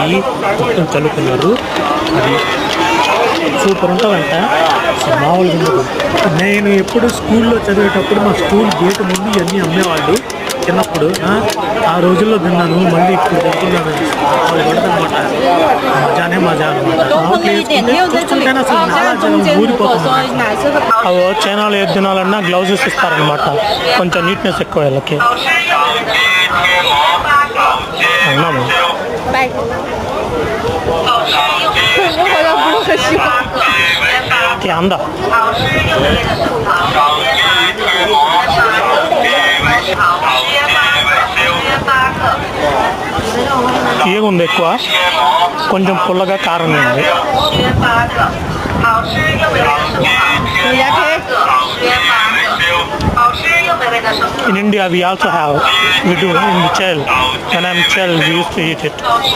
మొత్తం చల్లుకున్నారు. అది సూపర్ ఉంటుందంట. మామూలుగా ఉండదు. నేను ఎప్పుడు స్కూల్లో చదివేటప్పుడు మా స్కూల్ గేటు ముందు ఇవన్నీ అమ్మేవాళ్ళు. చిన్నప్పుడు ఆ రోజుల్లో తిన్నాను. మళ్ళీ ఇప్పుడు తింటున్నాను. వాళ్ళు పడదనమాట. మజానే మజా అనమాట. చూస్తుంటేనే అసలు ఊరిపోతుంది. చైనాలో ఏది తినాలన్నా గ్లౌజెస్ ఇస్తారనమాట. కొంచెం నీట్నెస్ ఎక్కువ వీళ్ళకి. అన్నాము 甜的。తీయగా ఉంది ఎక్కువ, కొంచెం పుల్లగా కారం ఉంది. In India we also have, we do in the child. When I'm child we used to eat it.